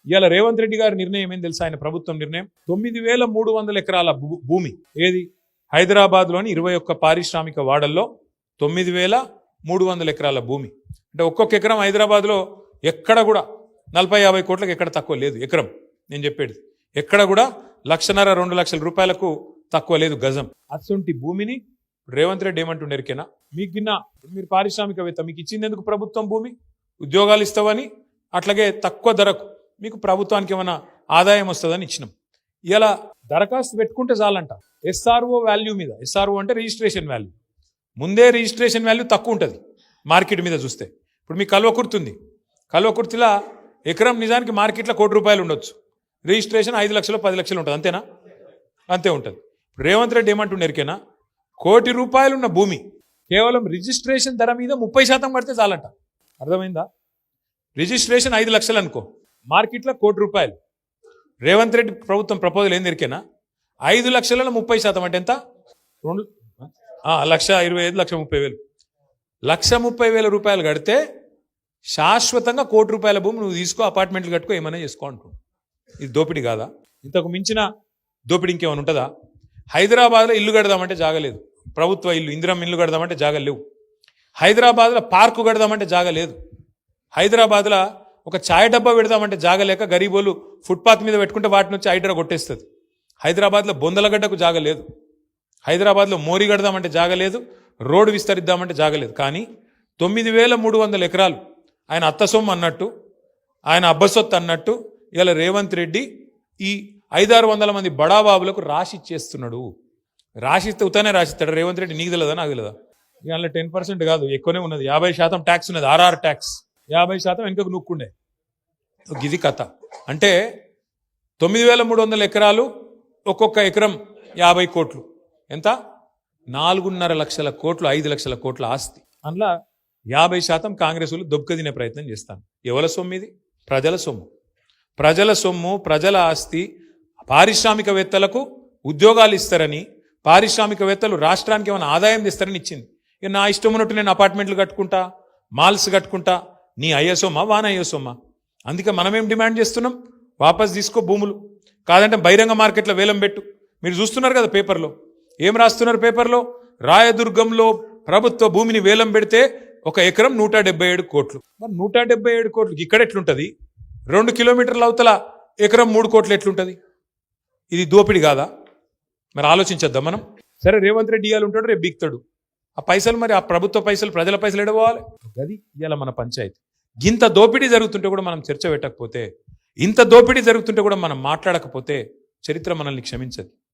ఇవాళ రేవంత్ రెడ్డి గారి నిర్ణయం ఏం తెలుసా? ఆయన ప్రభుత్వం నిర్ణయం 9,300 ఎకరాల భూమి ఏది హైదరాబాద్లోని 21 పారిశ్రామిక వాడల్లో 9,300 ఎకరాల భూమి అంటే ఒక్కొక్క ఎకరం హైదరాబాద్లో ఎక్కడ కూడా 40-50 కోట్లకు ఎక్కడ తక్కువ లేదు ఎకరం. నేను చెప్పేది ఎక్కడ కూడా 1,50,000-2 లక్షల రూపాయలకు తక్కువ లేదు గజం. అటువంటి భూమిని రేవంత్ రెడ్డి ఏమంటుండే ఎరికేనా? మీకు గిన్న మీరు పారిశ్రామికవేత్త, మీకు ఇచ్చింది ఎందుకు ప్రభుత్వం భూమి? ఉద్యోగాలు ఇస్తావని, అట్లాగే తక్కువ ధరకు మీకు ప్రభుత్వానికి ఏమైనా ఆదాయం వస్తుందని ఇచ్చినాం. ఇలా దరఖాస్తు పెట్టుకుంటే చాలంట ఎస్ఆర్ఓ వాల్యూ మీద. ఎస్ఆర్ఓ అంటే రిజిస్ట్రేషన్ వాల్యూ. ముందే రిజిస్ట్రేషన్ వాల్యూ తక్కువ ఉంటుంది మార్కెట్ మీద చూస్తే. ఇప్పుడు మీకు కల్వకుర్తి ఉంది, కల్వకుర్తిలో ఎకరం నిజానికి మార్కెట్లో ₹1,00,00,000 ఉండొచ్చు, రిజిస్ట్రేషన్ 5 లక్షలు 10 లక్షలు ఉంటుంది. అంతేనా? అంతే ఉంటుంది. రేవంత్ రెడ్డి ఏమంటుండే ఎరికేనా? ₹1,00,00,000 ఉన్న భూమి కేవలం రిజిస్ట్రేషన్ ధర మీద 30% కడితే చాలంట. అర్థమైందా? రిజిస్ట్రేషన్ 5 లక్షలు అనుకో, మార్కెట్లో ₹1,00,00,000. రేవంత్ రెడ్డి ప్రభుత్వం ప్రపోజల్ ఏంది ఎరికేనా? 5 లక్షలలో 30% అంటే ఎంత? 1,25,000, 1,30,000. ₹1,30,000 కడితే శాశ్వతంగా ₹1,00,00,000 భూమి నువ్వు తీసుకో, అపార్ట్మెంట్లు కట్టుకో, ఏమైనా చేసుకో అంటున్నావు. ఇది దోపిడీ కాదా? ఇంతకు మించిన దోపిడీ ఇంకేమైనా ఉంటుందా? హైదరాబాద్లో ఇల్లు కడదామంటే జాగలేదు, ప్రభుత్వ ఇల్లు, ఇందిరమ్మ ఇల్లు కడదామంటే జాగలేవు. హైదరాబాద్లో పార్కు కడదామంటే జాగలేదు. హైదరాబాద్లో ఒక ఛాయ్ డబ్బా పెడదామంటే జాగలేక గరీబోలు ఫుట్పాత్ మీద పెట్టుకుంటే వాటి నుంచి హైడ్రా కొట్టేస్తుంది. హైదరాబాద్లో బొందలగడ్డకు జాగలేదు. హైదరాబాద్లో మోరీ కడదామంటే జాగలేదు, రోడ్డు విస్తరిద్దామంటే జాగలేదు. కానీ 9,300 ఎకరాలు ఆయన అత్త సొమ్ము అన్నట్టు, ఆయన అబ్బసొత్తు అన్నట్టు ఇలా రేవంత్ రెడ్డి ఈ 500-600 మంది బడాబాబులకు రాసిచ్చేస్తున్నాడు. రాసిస్తే ఉతానే రాసిస్తాడు రేవంత్ రెడ్డి. నీకు తెలియదా? నాకు తెలియదా? ఇవాళ 10% కాదు, ఎక్కువనే ఉన్నది. 50% ట్యాక్స్ ఉన్నది, ఆర్ఆర్ ట్యాక్స్. 50% వెనుకకు నూక్కుండే. ఇది కథ. అంటే 9,300 ఎకరాలు, ఒక్కొక్క ఎకరం 50 కోట్లు. ఎంత? 4.5 లక్షల కోట్లు, 5 లక్షల కోట్ల ఆస్తి. అందులో 50% కాంగ్రెస్ వాళ్ళు దొబ్బక తినే ప్రయత్నం చేస్తాను. ఎవరి సొమ్ము ఇది? ప్రజల సొమ్ము. ప్రజల సొమ్ము, ప్రజల ఆస్తి. పారిశ్రామికవేత్తలకు ఉద్యోగాలు ఇస్తారని, పారిశ్రామికవేత్తలు రాష్ట్రానికి ఏమైనా ఆదాయం తెస్తారని ఇచ్చింది. ఇక నా ఇష్టం ఉన్నట్టు నేను అపార్ట్మెంట్లు కట్టుకుంటా, మాల్స్ కట్టుకుంటా, నీ అయ్యసొమ్మా వాన అయ్యసొమ్మా? అందుకే మనమేం డిమాండ్ చేస్తున్నాం? వాపస్ తీసుకో భూములు, కాదంటే బహిరంగ మార్కెట్లో వేలం పెట్టు. మీరు చూస్తున్నారు కదా పేపర్లో, ఏం రాస్తున్నారు పేపర్లో? రాయదుర్గంలో ప్రభుత్వ భూమిని వేలం పెడితే ఒక ఎకరం 177 కోట్లు. మరి 177 కోట్లు ఇక్కడ ఎట్లుంటుంది? 2 కిలోమీటర్ల అవతల ఎకరం 3 కోట్లు ఎట్లుంటుంది? ఇది దోపిడి కాదా? మరి ఆలోచించద్దాం మనం. సరే, రేవంత్ రెడ్డి ఇవాళ ఉంటాడు, రేపు బీక్తాడు. ఆ పైసలు, మరి ఆ ప్రభుత్వ పైసలు, ప్రజల పైసలు ఎడపోవాలి. అది ఇవాళ మన పంచాయతీ. ఇంత దోపిడీ జరుగుతుంటే కూడా మనం చర్చ పెట్టకపోతే, ఇంత దోపిడీ జరుగుతుంటే కూడా మనం మాట్లాడకపోతే చరిత్ర మనల్ని క్షమించదు.